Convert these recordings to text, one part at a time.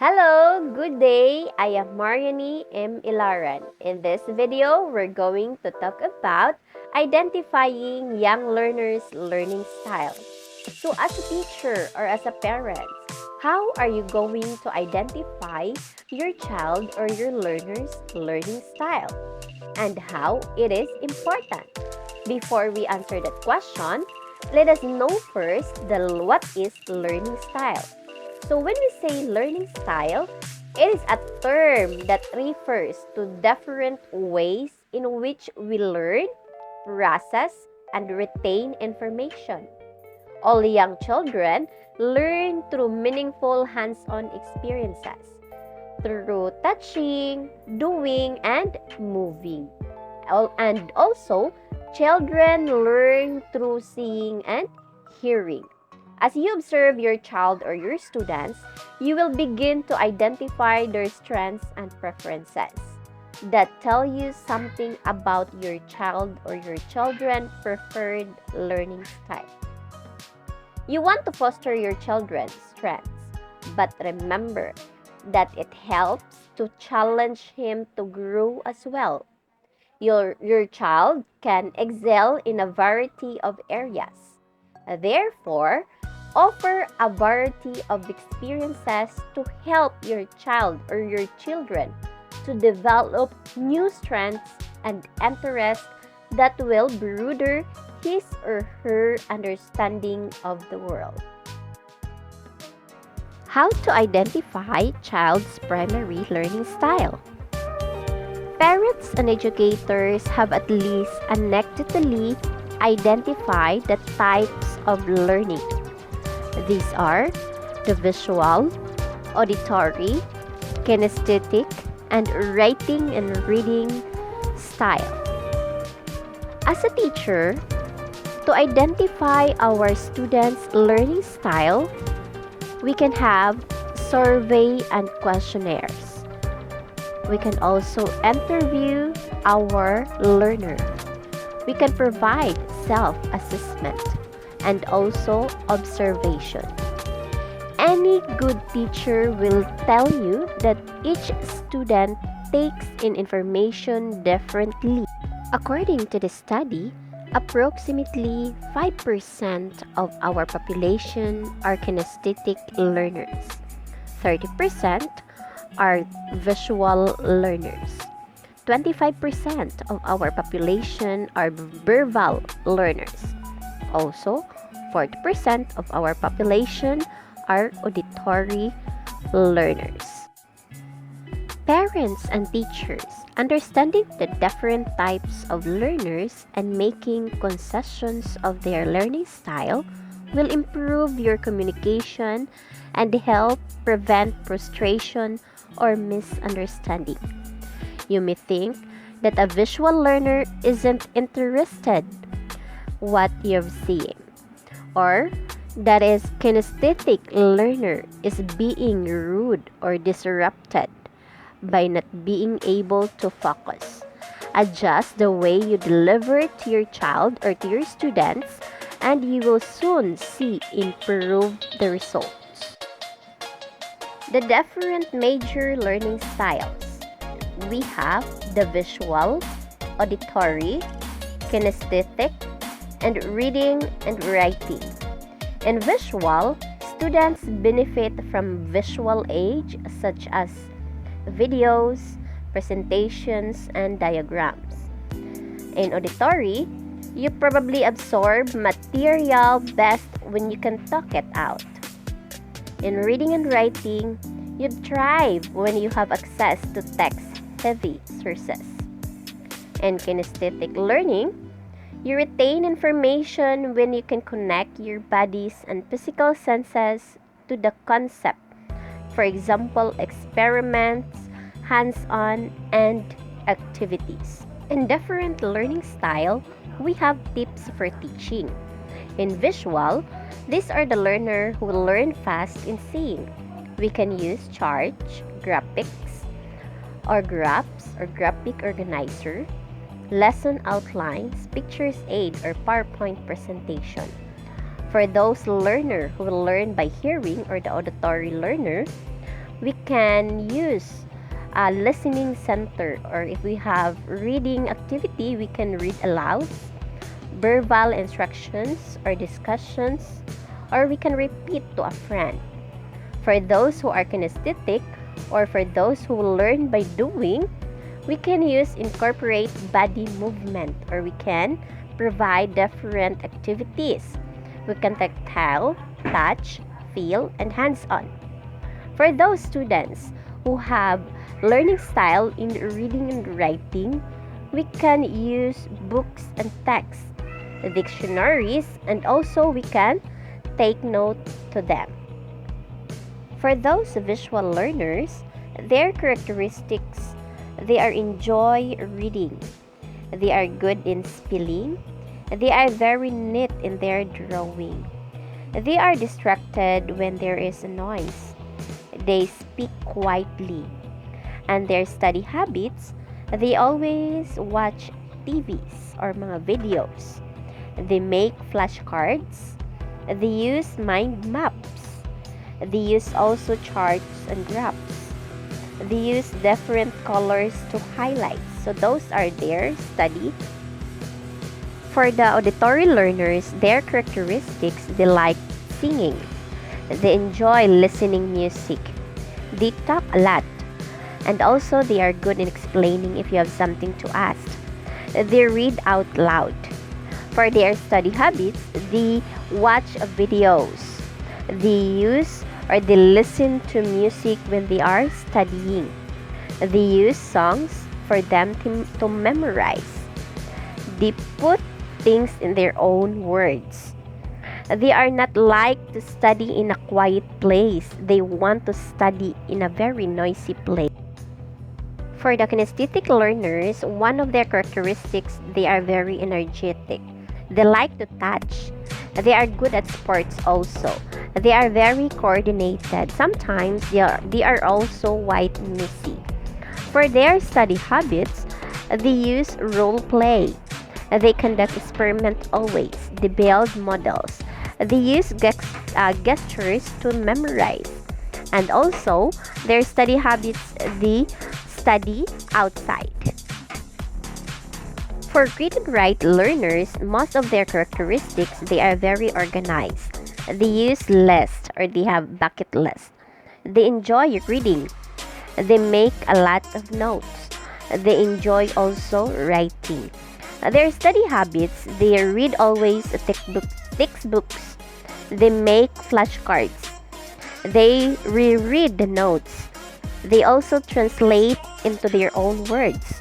Hello, good day. I am Mariani M. Ilaran. In this video, we're going to talk about identifying young learners' learning style. So, as a teacher or as a parent, how are you going to identify your child or your learner's learning style and how it is important? Before we answer that question, let us know first what is learning style. So when we say learning style, it is a term that refers to different ways in which we learn, process, and retain information. All young children learn through meaningful hands-on experiences, through touching, doing, and moving. And also, children learn through seeing and hearing. As you observe your child or your students, you will begin to identify their strengths and preferences that tell you something about your child or your children's preferred learning style. You want to foster your children's strengths, but remember that it helps to challenge him to grow as well. Your child can excel in a variety of areas. Therefore, offer a variety of experiences to help your child or your children to develop new strengths and interests that will broaden his or her understanding of the world. How to identify child's primary learning style? Parents and educators have at least anecdotally identified the types of learning. These are the visual, auditory, kinesthetic, and writing and reading style. As a teacher, to identify our students' learning style, we can have survey and questionnaires. We can also interview our learner. We can provide self-assessment and also observation. Any good teacher will tell you that each student takes in information differently. According to the study, approximately 5% of our population are kinesthetic learners. 30% are visual learners. 25% of our population are verbal learners. Also, 40% of our population are auditory learners. Parents and teachers understanding the different types of learners and making concessions of their learning style will improve your communication and help prevent frustration or misunderstanding. You may think that a visual learner isn't interested what you're seeing, or that is kinesthetic learner is being rude or disrupted by not being able to focus. Adjust the way you deliver to your child or to your students, and you will soon see improved the results. The different major learning styles. We have the visual, auditory, kinesthetic, and reading and writing. In visual, students benefit from visual aids such as videos, presentations, and diagrams. In auditory, you probably absorb material best when you can talk it out. In reading and writing, you thrive when you have access to text-heavy sources. In kinesthetic learning, you retain information when you can connect your body's and physical senses to the concept. For example, experiments, hands-on, and activities. In different learning style, we have tips for teaching. In visual, these are the learner who will learn fast in seeing. We can use charts, graphics, or graphs or graphic organizer, lesson outlines, pictures aid, or PowerPoint presentation. For those learner who will learn by hearing or the auditory learner, We can use a listening center, or if we have reading activity, we can read aloud, verbal instructions or discussions, or we can repeat to a friend. For those who are kinesthetic, or for those who learn by doing, we can use incorporate body movement, or we can provide different activities. We can tactile, touch, feel, and hands-on. For those students who have learning style in reading and writing, we can use books and text, dictionaries, and also we can take note to them. For those visual learners, their characteristics, they are enjoy reading. They are good in spelling. They are very neat in their drawing. They are distracted when there is a noise. They speak quietly. And their study habits, they always watch TVs or mga videos. They make flashcards. They use mind maps. They use also charts and graphs. They use different colors to highlight. So those are their study. For the auditory learners, their characteristics, they like singing. They enjoy listening music. They talk a lot. And also they are good in explaining if you have something to ask. They read out loud. For their study habits, they watch videos. They use or they listen to music when they are studying. They use songs for them to memorize. They put things in their own words. They are not like to study in a quiet place. They want to study in a very noisy place. For the kinesthetic learners, one of their characteristics, they are very energetic. They like to touch. They are good at sports also. They are very coordinated. Sometimes they are also quite messy. For their study habits, they use role play. They conduct experiments always. They build models. They use gestures to memorize. And also, their study habits, they study outside. For read and write learners, most of their characteristics, they are very organized. They use lists or they have bucket lists. They enjoy reading. They make a lot of notes. They enjoy also writing. Their study habits, they read always textbooks. They make flashcards. They reread the notes. They also translate into their own words.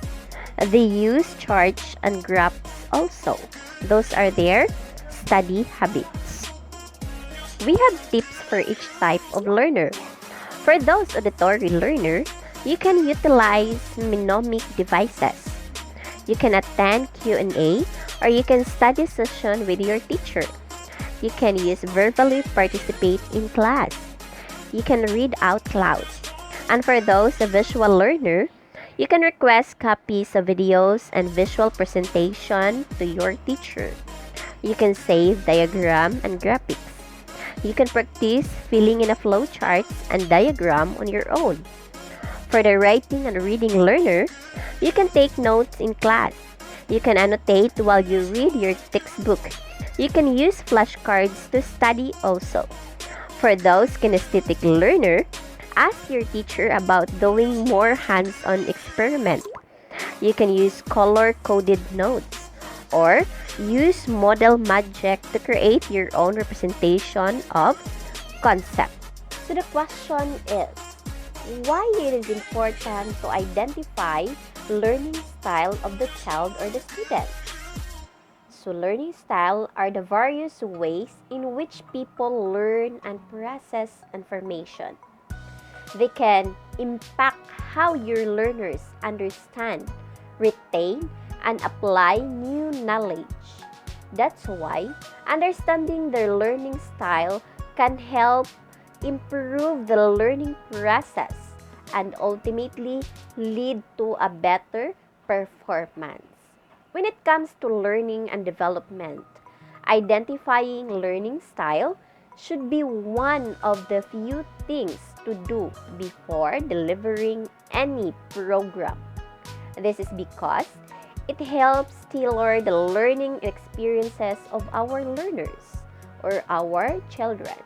They use charts and graphs also. Those are their study habits. We have tips for each type of learner. For those auditory learner, you can utilize mnemonic devices. You can attend Q&A or you can study session with your teacher. You can use verbally participate in class. You can read out loud. And for those visual learner, you can request copies of videos and visual presentation to your teacher. You can save diagram and graphics. You can practice filling in a flowcharts and diagram on your own. For the writing and reading learner, you can take notes in class. You can annotate while you read your textbook. You can use flashcards to study also. For those kinesthetic learner, ask your teacher about doing more hands-on experiment. You can use color-coded notes or use model magic to create your own representation of concept. So the question is, why it is important to identify learning style of the child or the student? So learning style are the various ways in which people learn and process information. They can impact how your learners understand, retain, and apply new knowledge. That's why understanding their learning style can help improve the learning process and ultimately lead to a better performance. When it comes to learning and development, identifying learning style should be one of the few things to do before delivering any program. This is because it helps tailor the learning experiences of our learners or our children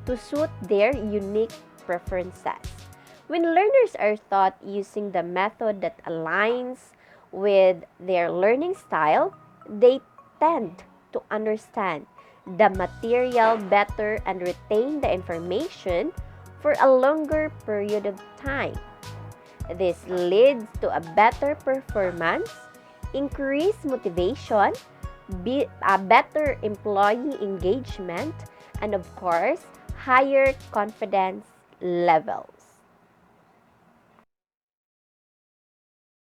to suit their unique preferences. When learners are taught using the method that aligns with their learning style, they tend to understand the material better and retain the information for a longer period of time. This leads to a better performance, increased motivation, a better employee engagement, and of course, higher confidence level.